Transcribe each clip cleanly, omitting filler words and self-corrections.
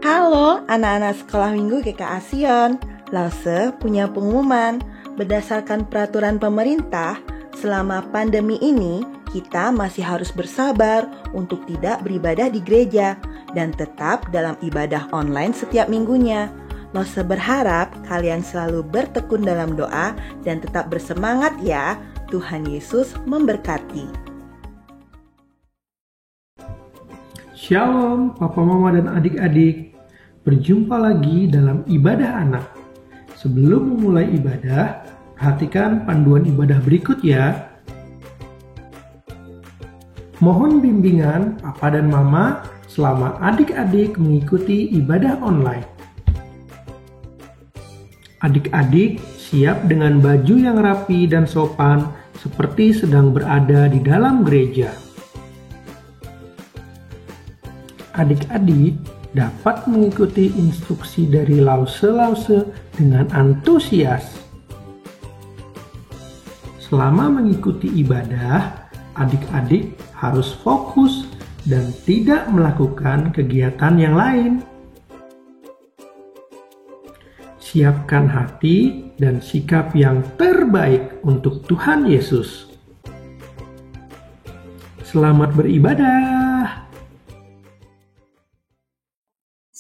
Halo anak-anak sekolah minggu GKA Sion. Lause punya pengumuman. Berdasarkan peraturan pemerintah, selama pandemi ini kita masih harus bersabar untuk tidak beribadah di gereja dan tetap dalam ibadah online setiap minggunya. Lause berharap kalian selalu bertekun dalam doa dan tetap bersemangat ya. Tuhan Yesus memberkati. Shalom Papa Mama dan adik-adik. Berjumpa lagi dalam ibadah anak. Sebelum memulai ibadah, perhatikan panduan ibadah berikut ya. Mohon bimbingan Papa dan Mama selama adik-adik mengikuti ibadah online. Adik-adik siap dengan baju yang rapi dan sopan seperti sedang berada di dalam gereja. Adik-adik dapat mengikuti instruksi dari lause-lause dengan antusias. Selama mengikuti ibadah, adik-adik harus fokus dan tidak melakukan kegiatan yang lain. Siapkan hati dan sikap yang terbaik untuk Tuhan Yesus. Selamat beribadah.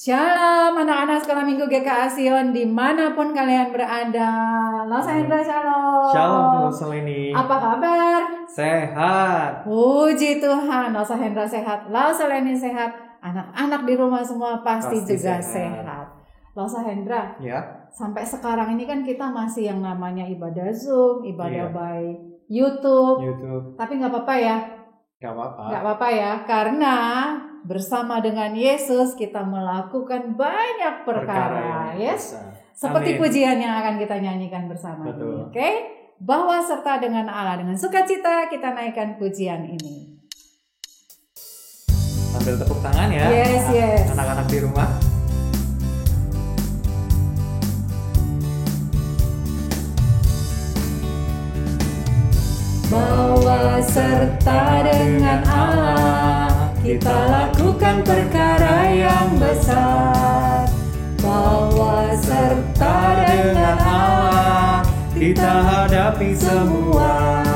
Shalom anak-anak sekolah minggu GKA Sion dimanapun kalian berada. Lause Hendra shalom. Shalom Lause Leni. Apa kabar? Sehat. Puji Tuhan, Lause Hendra sehat, Lause Leni sehat, anak-anak di rumah semua pasti juga sehat. Lause Hendra, Ya. sampai sekarang ini kan kita masih yang namanya ibadah Zoom, ibadah by YouTube. Tapi nggak apa-apa ya. Gak apa-apa. Nggak apa-apa ya, karena bersama dengan Yesus kita melakukan banyak perkara. Yes? Seperti Amin. pujian yang akan kita nyanyikan bersama ini. Betul. Oke? Bahwa serta dengan Allah, dengan sukacita kita naikkan pujian ini. Sambil tepuk tangan ya. Yes. Anak-anak di rumah. Bahwa serta dengan Allah kita lakukan perkara yang besar. Bahwa serta dengan Allah kita hadapi semua.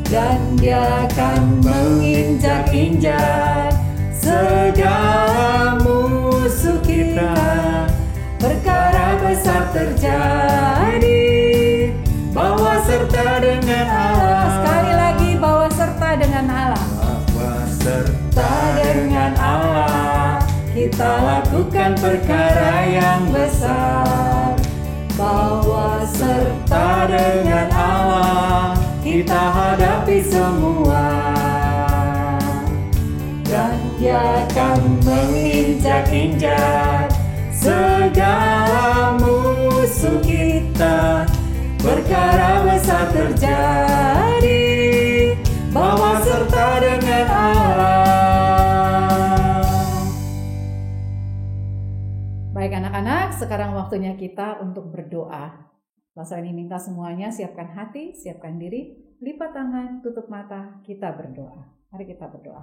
Dan Dia akan menginjak-injak segala musuh kita. Perkara besar terjadi. Bahwa serta dengan Allah. Sekali lagi, bahwa serta dengan Allah. Bahwa serta Dengan Allah kita lakukan perkara yang besar. Bahwa serta dengan Allah kita hadapi semua. Dan Dia akan menginjak-injak segala musuh kita. Perkara besar terjadi. Bahwa serta dengan Allah. Baik anak-anak, sekarang waktunya kita untuk berdoa. Lause ini minta semuanya siapkan hati, siapkan diri, lipat tangan, tutup mata, kita berdoa. Mari kita berdoa.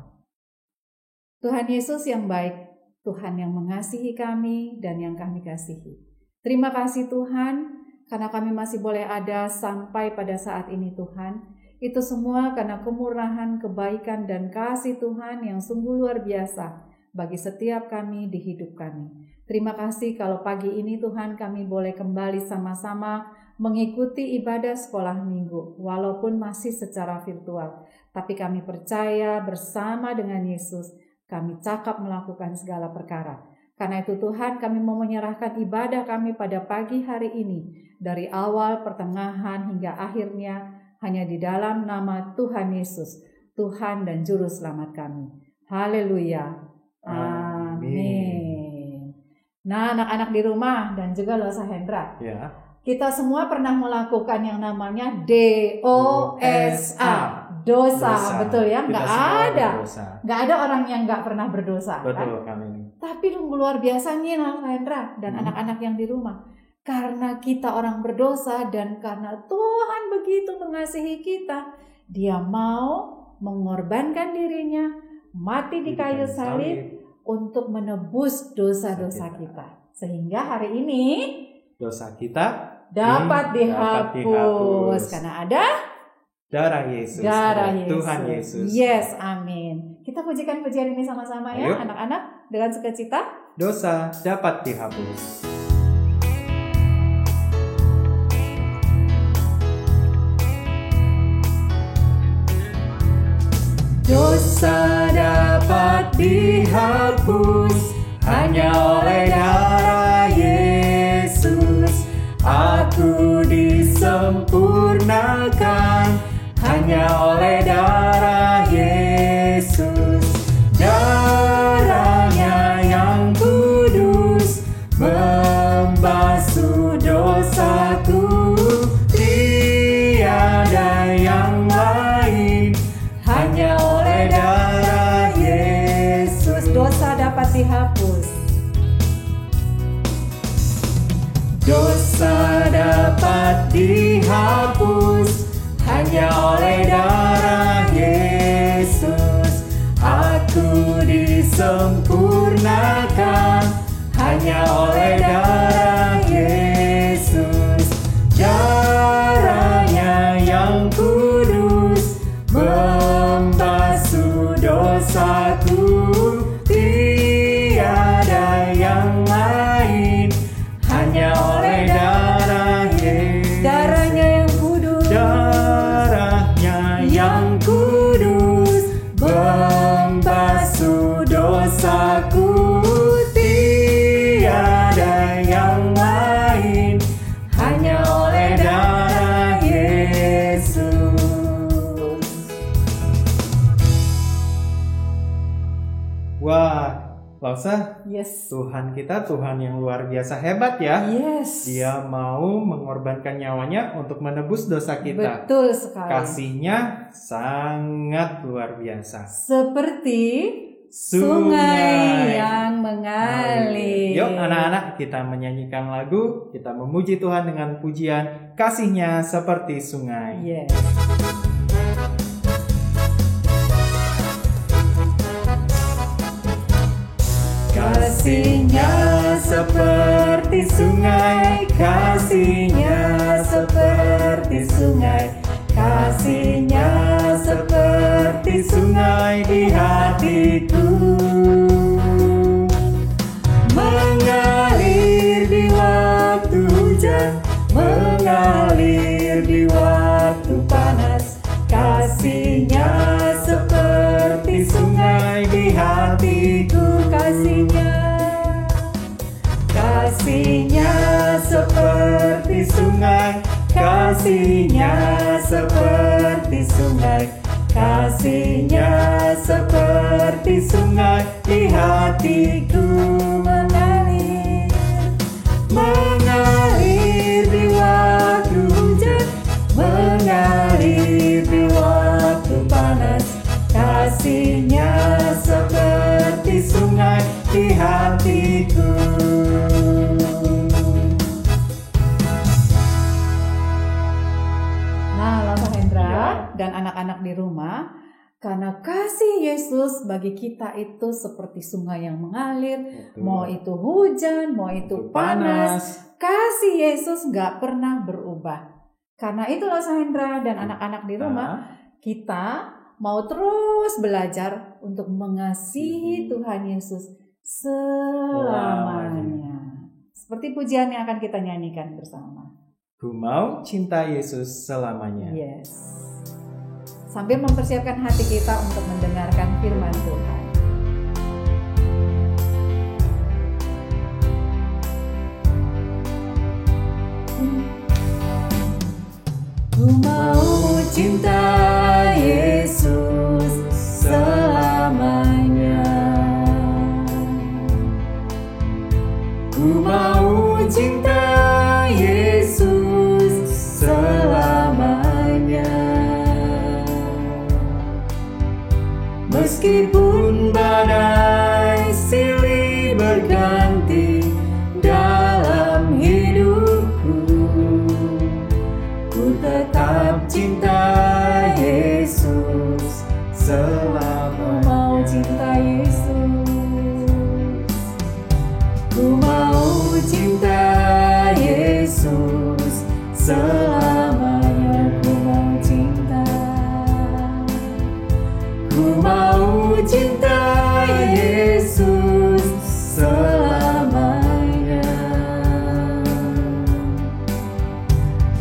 Tuhan Yesus yang baik, Tuhan yang mengasihi kami dan yang kami kasihi. Terima kasih Tuhan, karena kami masih boleh ada sampai pada saat ini Tuhan. Itu semua karena kemurahan, kebaikan, dan kasih Tuhan yang sungguh luar biasa bagi setiap kami di hidup kami. Terima kasih kalau pagi ini Tuhan kami boleh kembali sama-sama mengikuti ibadah sekolah minggu. Walaupun masih secara virtual. Tapi kami percaya bersama dengan Yesus kami cakap melakukan segala perkara. Karena itu Tuhan kami mau menyerahkan ibadah kami pada pagi hari ini. Dari awal, pertengahan hingga akhirnya hanya di dalam nama Tuhan Yesus, Tuhan dan Juru Selamat kami. Haleluya. Amin. Nah anak-anak di rumah dan juga Lause Hendra. Ya. Kita semua pernah melakukan yang namanya DOSA. Dosa, betul ya? Nggak ada orang yang nggak pernah berdosa. Betul kan? kami. Tapi luar biasa nih Hendra dan anak-anak yang di rumah. Karena kita orang berdosa dan karena Tuhan begitu mengasihi kita, Dia mau mengorbankan dirinya, mati di kayu salib untuk menebus dosa-dosa kita. Sehingga hari ini Dosa kita dapat dihapus. dihapus karena ada darah Yesus. darah Ada Yesus. Tuhan Yesus. Yes, amin. Kita pujikan pujian ini sama-sama ya, Ayo. anak-anak, dengan sukacita. Dosa dapat dihapus. Dosa dapat dihapus hanya oleh darah Yesus. Aku disempurnakan hanya oleh darah Yesus. Darahnya yang kudus membasuh dosaku. Tiada yang lain hanya oleh darah Yesus. Dosa dapat dihapus. Dosa dapat dihapus hanya oleh darah Yesus. Aku disempurnakan hanya oleh darah Yesus. Darahnya yang kudus membasuh dosaku. Tiada yang lain hanya oleh darah Yesus. Darahnya yang kudus. Darahnya yang kudus membasuh dosaku. Tiada yang lain hanya oleh darah Yesus. Wah, Lausa, Yes. Tuhan kita Tuhan yang luar biasa hebat ya. Yes. Dia mau mengorbankan nyawanya untuk menebus dosa kita. Betul sekali. Kasihnya sangat luar biasa. Seperti sungai yang mengalir. Yuk anak-anak, kita menyanyikan lagu, kita memuji Tuhan dengan pujian Kasihnya Seperti Sungai. Yes. Kasihnya seperti sungai, kasihnya seperti sungai, kasihnya seperti sungai di hatiku. Mengalir di waktu hujan, mengalir di waktu panas, kasihnya seperti sungai di hatiku. Kasihnya seperti sungai, kasihnya seperti sungai, kasihnya seperti sungai di hatiku. Mengalir, mengalir di waktu hujan, mengalir di waktu panas, kasihnya seperti sungai di hatiku. Nah, Lama Hendra dan anak-anak di rumah, karena kasih Yesus bagi kita itu seperti sungai yang mengalir, Betul. mau itu hujan, mau itu panas, kasih Yesus nggak pernah berubah. Karena itu Lama Hendra dan anak-anak di rumah, kita mau terus belajar untuk mengasihi Tuhan Yesus selamanya. Seperti pujian yang akan kita nyanyikan bersama. Ku mau cinta Yesus selamanya. Yes. Sambil mempersiapkan hati kita untuk mendengarkan firman Tuhan. Ku mau cinta Yesus selamanya. Ku mau cinta Yesus selamanya. Meskipun cinta Yesus, selamanya ku mau cinta. Ku mau cinta Yesus selamanya.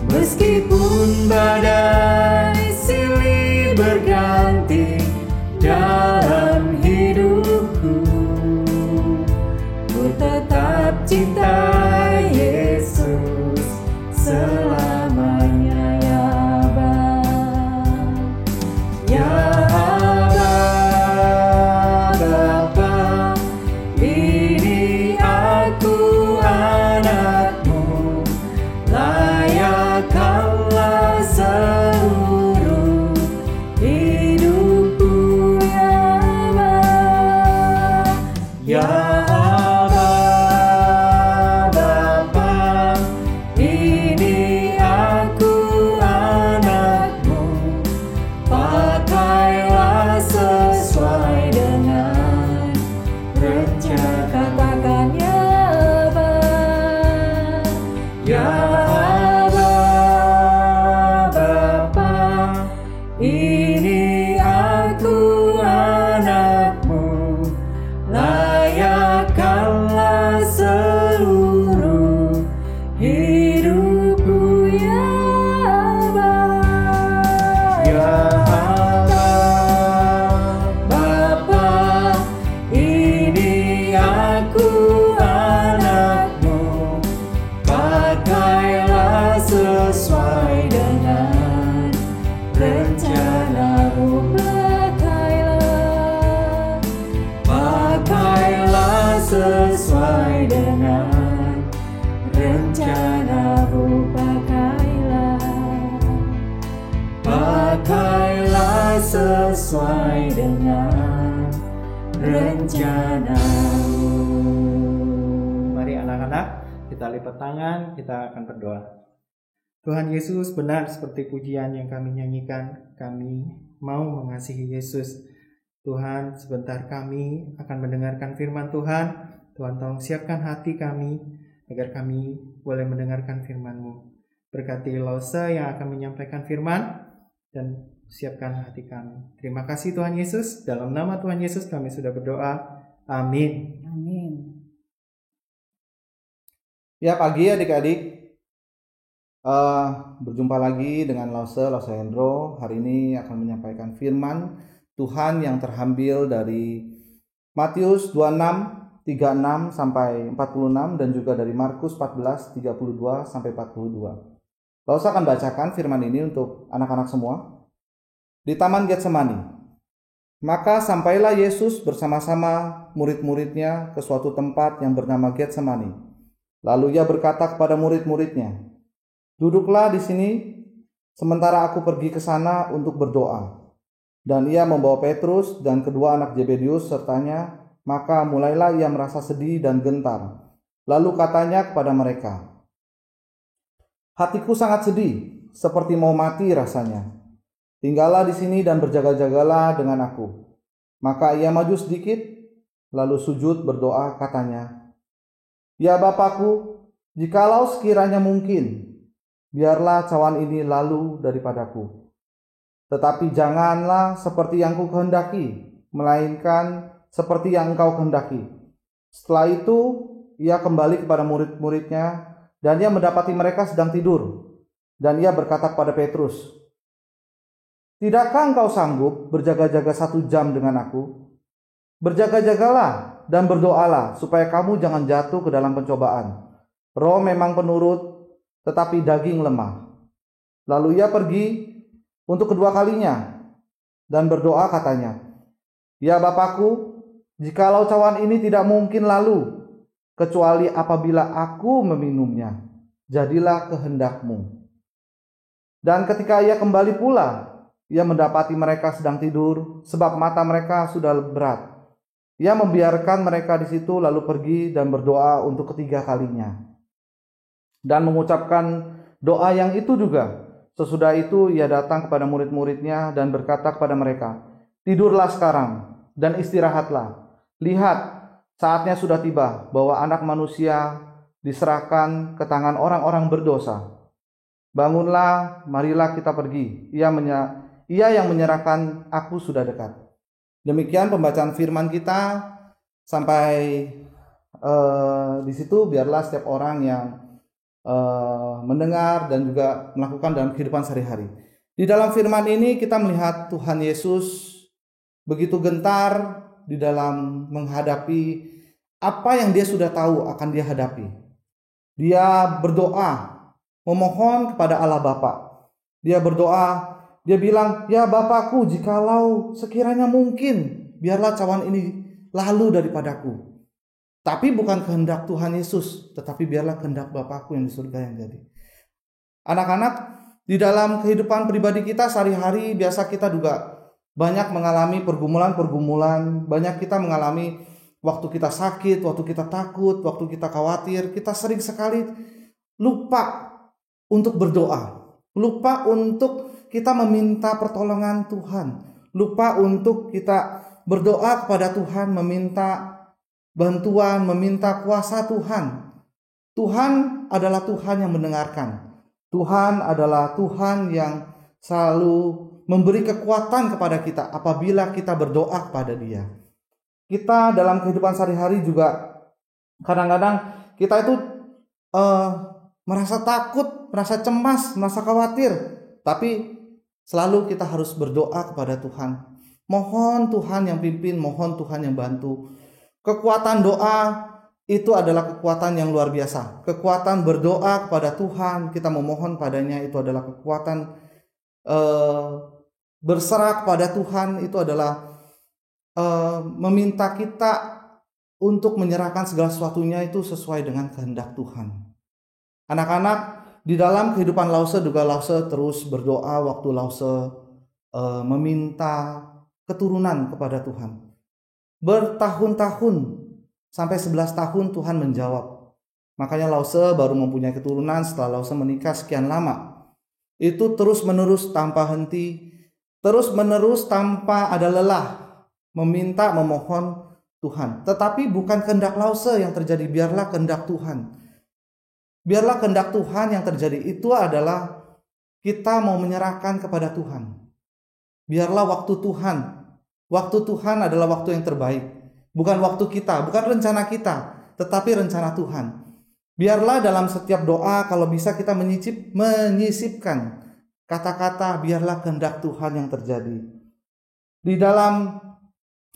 Meskipun badai silih berganti dalam hidupku, ku tetap cinta Yesus selamanya, ya Aba. Ya Aba, Bapa, ini aku anakmu, layakkanlah seluruh hidupku, ya Aba. Ya Aba, Bapa, ini aku anakmu, pakailah sesuai dengan rencana. Katakan ya Aba. Ya Aba, Bapa, ini aku anakmu, layakkanlah seluruh hidupku, ya Aba. Ya Aba, Bapa, ini aku anakmu, pakailah sesuai dengan rencanamu. Pakailah sesuai dengan rencanamu. Pakailah sesuai dengan rencanamu. Mari anak-anak, kita lipat tangan, kita akan berdoa. Tuhan Yesus, benar seperti pujian yang kami nyanyikan, kami mau mengasihi Yesus. Tuhan, sebentar kami akan mendengarkan firman Tuhan. Tuhan, tolong siapkan hati kami agar kami boleh mendengarkan firman-Mu. Berkati Lause yang akan menyampaikan firman dan siapkan hati kami. Terima kasih Tuhan Yesus. Dalam nama Tuhan Yesus kami sudah berdoa. Amin. Amin. Ya, pagi adik-adik. Berjumpa lagi dengan Lause Hendro. Hari ini akan menyampaikan firman Tuhan yang terambil dari Matius 26, 36 sampai 46 dan juga dari Markus 14, 32 sampai 42. Lause akan bacakan firman ini untuk anak-anak semua. Di Taman Getsemani. Maka sampailah Yesus bersama-sama murid-muridnya ke suatu tempat yang bernama Getsemani. Lalu ia berkata kepada murid-muridnya, "Duduklah di sini sementara aku pergi ke sana untuk berdoa." Dan ia membawa Petrus dan kedua anak Zebedius sertanya, maka mulailah ia merasa sedih dan gentar. Lalu katanya kepada mereka, "Hatiku sangat sedih, seperti mau mati rasanya. Tinggallah di sini dan berjaga-jagalah dengan aku." Maka ia maju sedikit, lalu sujud berdoa katanya, "Ya Bapakku, jikalau sekiranya mungkin, biarlah cawan ini lalu daripadaku. Tetapi janganlah seperti yang ku kehendaki, melainkan seperti yang Engkau kehendaki." Setelah itu, ia kembali kepada murid-muridnya, dan ia mendapati mereka sedang tidur. Dan ia berkata kepada Petrus, "Tidakkah engkau sanggup berjaga-jaga 1 jam dengan aku? Berjaga-jagalah dan berdoalah, supaya kamu jangan jatuh ke dalam pencobaan. Roh memang penurut, tetapi daging lemah." Lalu ia pergi untuk kedua kalinya dan berdoa katanya, "Ya Bapakku, jikalau cawan ini tidak mungkin lalu, kecuali apabila aku meminumnya, jadilah kehendak-Mu." Dan ketika ia kembali pula, ia mendapati mereka sedang tidur, sebab mata mereka sudah berat. Ia membiarkan mereka di situ, lalu pergi dan berdoa untuk ketiga kalinya. Dan mengucapkan doa yang itu juga. Sesudah itu ia datang kepada murid-muridnya dan berkata kepada mereka, "Tidurlah sekarang dan istirahatlah. Lihat, saatnya sudah tiba bahwa Anak Manusia diserahkan ke tangan orang-orang berdosa. Bangunlah, marilah kita pergi. Ia yang menyerahkan aku sudah dekat. Demikian pembacaan firman kita. Sampai di situ biarlah setiap orang yang mendengar dan juga melakukan dalam kehidupan sehari-hari. Di dalam firman ini kita melihat Tuhan Yesus begitu gentar di dalam menghadapi apa yang dia sudah tahu akan dia hadapi. Dia berdoa, memohon kepada Allah Bapa. Dia berdoa, dia bilang, "Ya Bapakku, jikalau sekiranya mungkin, biarlah cawan ini lalu daripadaku. Tapi bukan kehendak Tuhan Yesus, tetapi biarlah kehendak Bapakku yang di surga yang jadi." Anak-anak, di dalam kehidupan pribadi kita sehari-hari biasa kita juga banyak mengalami pergumulan-pergumulan. Banyak kita mengalami waktu kita sakit, waktu kita takut, waktu kita khawatir. Kita sering sekali lupa untuk berdoa. Lupa untuk kita meminta pertolongan Tuhan. Lupa untuk kita berdoa kepada Tuhan, meminta bantuan, meminta kuasa Tuhan. Tuhan adalah Tuhan yang mendengarkan. Tuhan adalah Tuhan yang selalu memberi kekuatan kepada kita apabila kita berdoa kepada Dia. Kita dalam kehidupan sehari-hari juga kadang-kadang kita itu merasa takut, merasa cemas, merasa khawatir. Tapi selalu kita harus berdoa kepada Tuhan. Mohon Tuhan yang pimpin, mohon Tuhan yang bantu. Kekuatan doa itu adalah kekuatan yang luar biasa. Kekuatan berdoa kepada Tuhan, kita memohon padanya, itu adalah kekuatan berserah kepada Tuhan, itu adalah meminta kita untuk menyerahkan segala sesuatunya itu sesuai dengan kehendak Tuhan. Anak-anak, di dalam kehidupan Lause juga Lause terus berdoa waktu Lause meminta keturunan kepada Tuhan. Bertahun-tahun sampai 11 tahun Tuhan menjawab. Makanya Lause baru mempunyai keturunan setelah Lause menikah sekian lama. Itu terus-menerus tanpa henti, terus-menerus tanpa ada lelah meminta, memohon Tuhan. Tetapi bukan kehendak Lause yang terjadi, biarlah kehendak Tuhan. Biarlah kehendak Tuhan yang terjadi. Itu adalah kita mau menyerahkan kepada Tuhan. Biarlah waktu Tuhan. Waktu Tuhan adalah waktu yang terbaik. Bukan waktu kita, bukan rencana kita, tetapi rencana Tuhan. Biarlah dalam setiap doa kalau bisa kita menyisipkan kata-kata biarlah kehendak Tuhan yang terjadi. Di dalam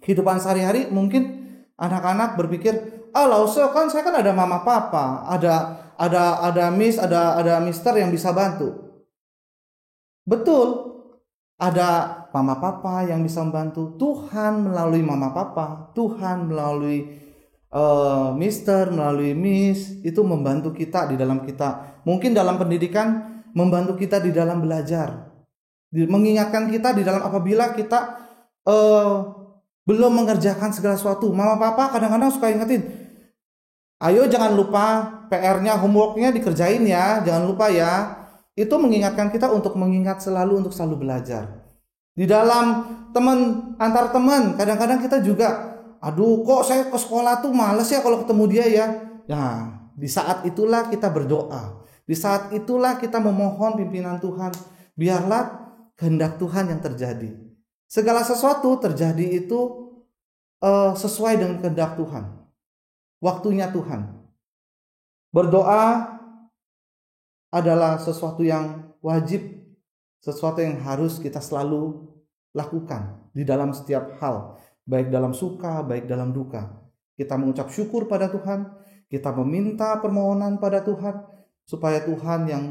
kehidupan sehari-hari mungkin anak-anak berpikir, Lause kan saya kan ada mama papa, ada miss, ada mister yang bisa bantu. Betul, ada mama papa yang bisa membantu. Tuhan melalui mama papa, Tuhan melalui mister, melalui miss, itu membantu kita di dalam kita. Mungkin dalam pendidikan, membantu kita di dalam belajar, mengingatkan kita di dalam apabila kita belum mengerjakan segala sesuatu. Mama papa kadang-kadang suka ingetin, ayo jangan lupa PR-nya, homework-nya dikerjain ya, jangan lupa ya. Itu mengingatkan kita untuk mengingat selalu, untuk selalu belajar. Di dalam antar teman, kadang-kadang kita juga, aduh kok saya ke sekolah tuh males ya kalau ketemu dia ya. Nah, di saat itulah kita berdoa. Di saat itulah kita memohon pimpinan Tuhan. Biarlah kehendak Tuhan yang terjadi. Segala sesuatu terjadi itu sesuai dengan kehendak Tuhan. Waktunya Tuhan. Berdoa adalah sesuatu yang wajib, sesuatu yang harus kita selalu lakukan di dalam setiap hal, baik dalam suka, baik dalam duka. Kita mengucap syukur pada Tuhan, kita meminta permohonan pada Tuhan, supaya Tuhan yang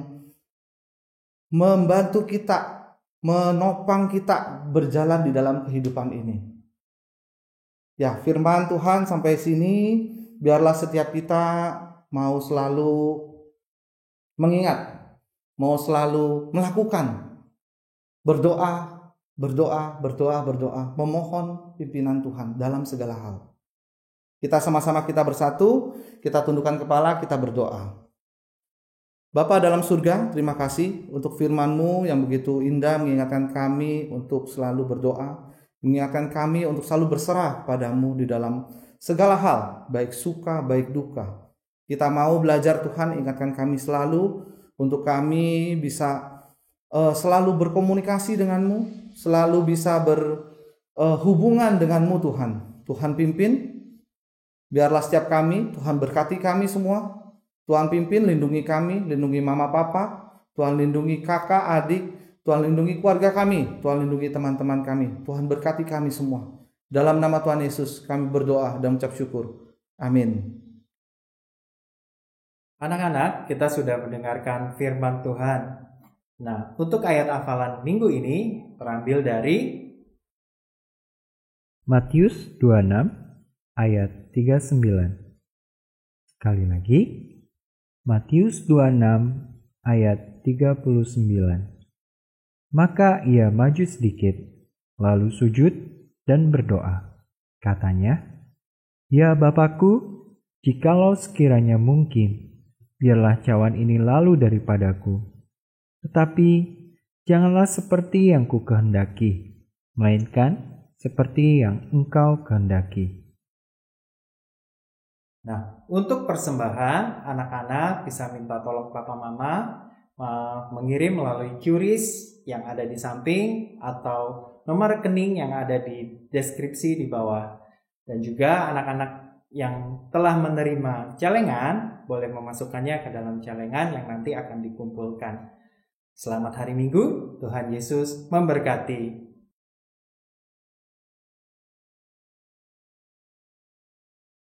membantu kita, menopang kita berjalan di dalam kehidupan ini. Ya, firman Tuhan sampai sini, biarlah setiap kita mau selalu mengingat, mau selalu melakukan berdoa, memohon pimpinan Tuhan dalam segala hal. Kita sama-sama kita bersatu, kita tundukkan kepala, kita berdoa. Bapa dalam surga, terima kasih untuk firman-Mu yang begitu indah mengingatkan kami untuk selalu berdoa, mengingatkan kami untuk selalu berserah padamu di dalam segala hal, baik suka, baik duka. Kita mau belajar Tuhan, ingatkan kami selalu untuk kami bisa selalu berkomunikasi denganmu, selalu bisa berhubungan denganmu Tuhan. Tuhan pimpin, biarlah setiap kami, Tuhan berkati kami semua. Tuhan pimpin, lindungi kami, lindungi mama papa, Tuhan lindungi kakak, adik, Tuhan lindungi keluarga kami, Tuhan lindungi teman-teman kami, Tuhan berkati kami semua. Dalam nama Tuhan Yesus kami berdoa dan mengucap syukur. Amin. Anak-anak, kita sudah mendengarkan firman Tuhan. Nah, untuk ayat hafalan minggu ini terambil dari Matius 26 ayat 39. Sekali lagi, Matius 26 ayat 39. Maka ia maju sedikit, lalu sujud dan berdoa. Katanya, "Ya Bapakku, jikalau sekiranya mungkin, biarlah cawan ini lalu daripadaku. Tetapi janganlah seperti yang ku kehendaki, melainkan seperti yang Engkau kehendaki." Nah, untuk persembahan, anak-anak bisa minta tolong papa mama mengirim melalui QRIS yang ada di samping atau nomor rekening yang ada di deskripsi di bawah. Dan juga anak-anak yang telah menerima celengan boleh memasukkannya ke dalam celengan yang nanti akan dikumpulkan. Selamat hari Minggu, Tuhan Yesus memberkati.